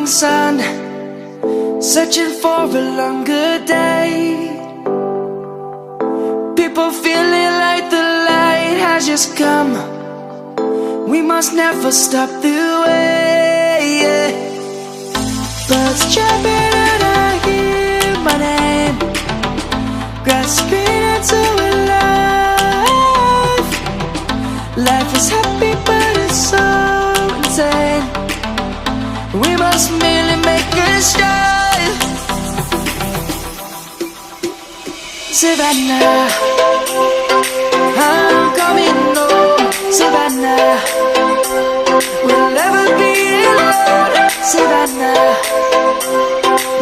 morning sun, searching for a longer day. People feeling like the light has just come. We must never stop the way. Birds chirping and I hear my name, grasping into a life. Life is happy but it's so insane. We must merely make a start. Savannah, I'm coming home. Savannah, we'll never be alone. Savannah,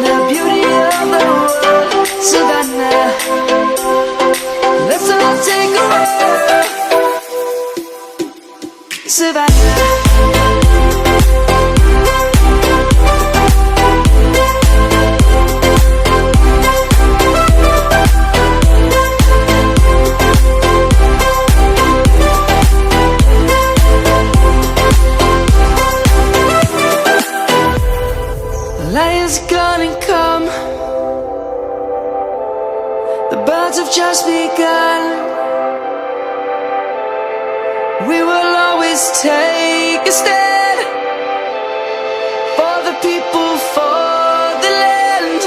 the beauty of the world. Savannah, let's all take a walk. Savannah. Lion's gonna come. The birds have just begun. We will always take a stand for the people, for the land.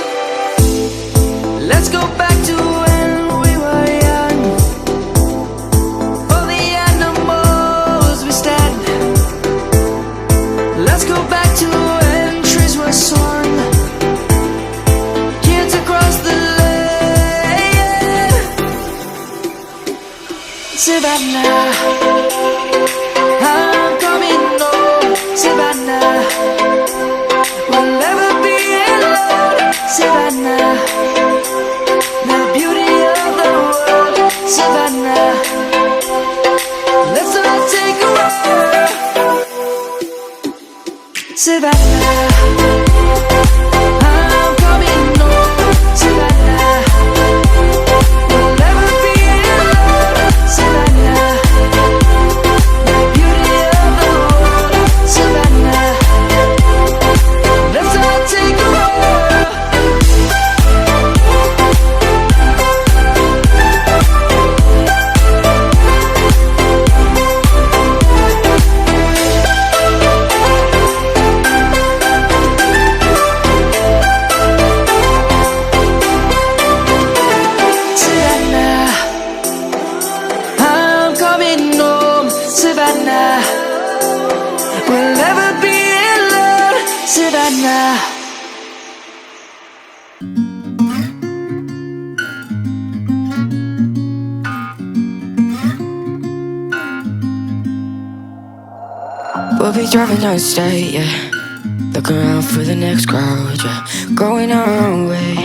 Let's go back to when we were young. For the animals we stand. Let's go back to when trees were swung. Savannah, I'm coming home. Savannah, we'll never be alone. Savannah, the beauty of the world. Savannah, let's all take a walk. Savannah, I'm coming home. Savannah, we'll never be alone. Savannah, the beauty of the world. Savannah, let's all take a walk. Savannah, I'm coming home. Savannah, we'll never be alone. Savannah. We'll be driving down the state, yeah. Look around for the next crowd, yeah. Going our own way,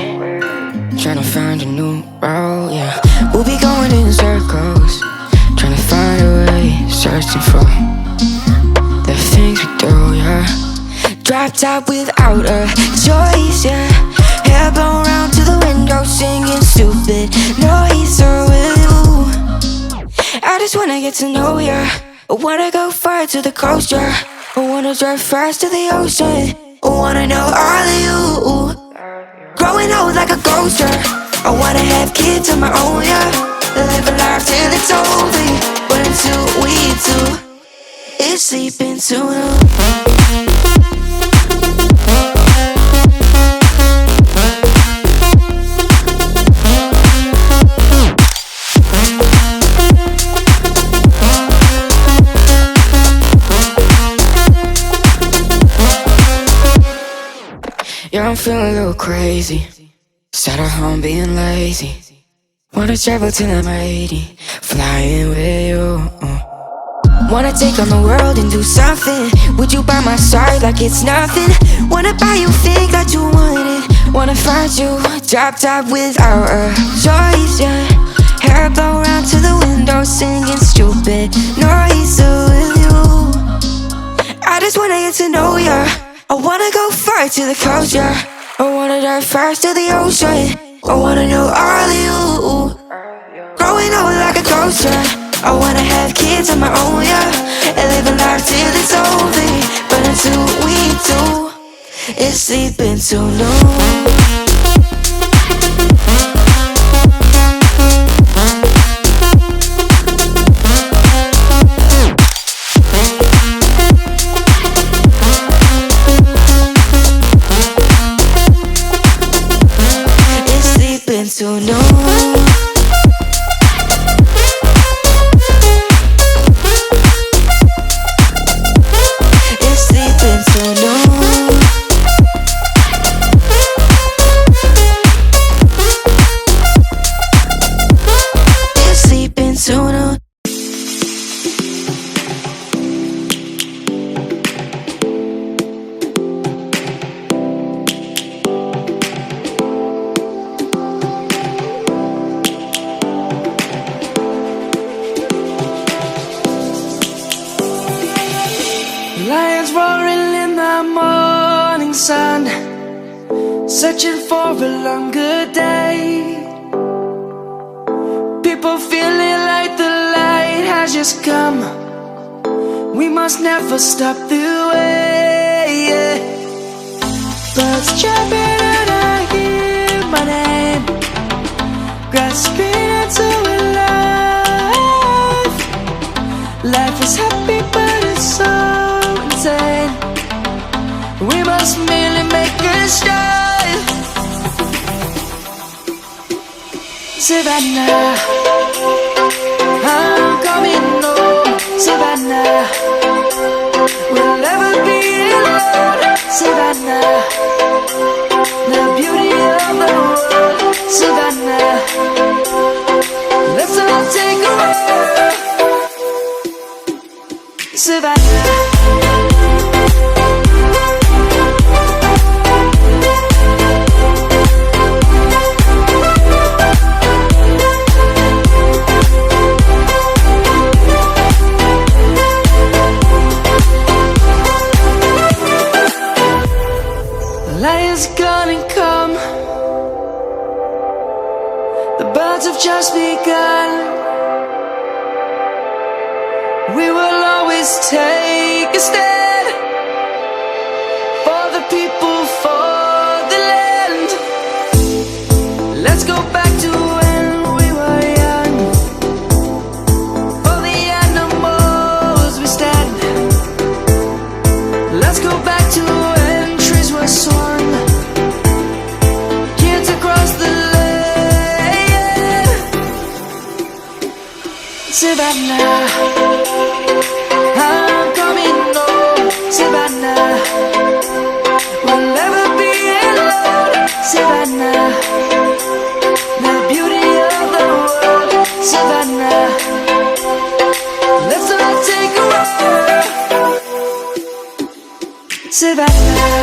trying to find a new route, yeah. We'll be going in circles, trying to find a way, searching for the things we do, yeah. Drop top without a choice, yeah. Hair blown round to the window, singing stupid noise. Or with you, I just wanna get to know ya. I wanna go far to the coast, yeah. I wanna drive fast to the ocean. I wanna know all of you. Growing old like a ghost, yeah. I wanna have kids of my own, yeah. Live a life till it's over. But until we do, it's sleeping too long. Yeah, I'm feeling a little crazy. Sat at home being lazy. Wanna travel till I'm 80, flying with you. Wanna take on the world and do something. Would you by my side like it's nothing? Wanna buy you things that you wanted. Wanna find you, drop top without a choice, yeah. Hair blow round to the window, singing stupid noise. With you, I just wanna get to know ya. I wanna go far to the coast, yeah. I wanna dive fast to the ocean. I wanna know all of you. Growing old like a ghost, yeah. I wanna have kids of my own, yeah. And live a life till it's over. But until we do, It's sleeping too long. To know it's sleeping to know it's sleeping to know. Lions roaring in the morning sun, searching for a longer day. People feeling like the light has just come. We must never stop the way. Birds chirping and I hear my name, grasping into a life. Life is happy but it's so insane. We must merely make a start. Savannah, I'm coming home. Savannah, we'll never be alone. Savannah, the beauty of the world. Savannah, let's all take a walk. Savannah. Lions gonna come. The birds have just begun. We will always take a stand for the people, for the land. Let's go back to when we were young. For the animals we stand. Let's go back to when trees were swung. Savannah, I'm coming home. Savannah, we'll never be alone. Savannah, the beauty of the world. Savannah, let's all take a walk. Savannah,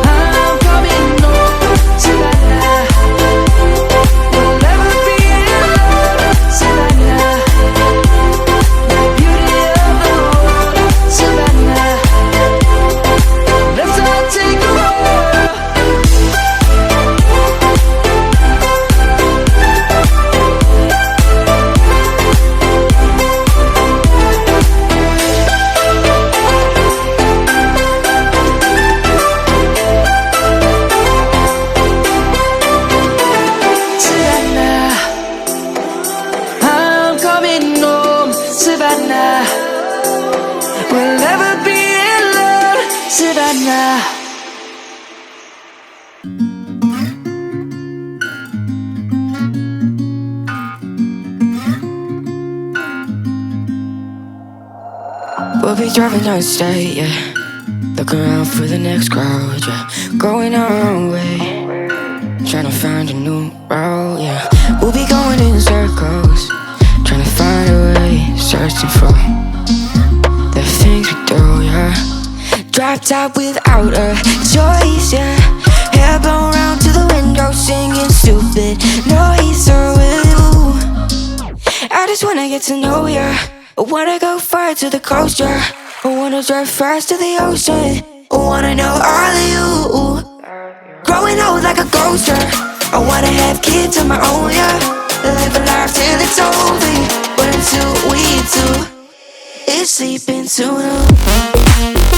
I'm coming home. Savannah, we'll never be alone. Savannah, the beauty of the world. Savannah, let's all take a walk. Savannah, I'm coming home. Savannah, we'll never be alone. Savannah. We'll be driving down the state, yeah. Looking around for the next crowd, yeah. Going our own way, trying to find a new route, yeah. We'll be going in circles, trying to find a way, searching for the things we do, yeah. Drop top without a choice, yeah. Hair blown round to the window, singing stupid noise with you. I just wanna get to know ya. I wanna go far to the coast, yeah. I wanna drive fast to the ocean. I wanna know all of you. Growing old like a ghost, yeah. I wanna have kids of my own, yeah. Live a life till it's over. But until we do, it's sleeping too long.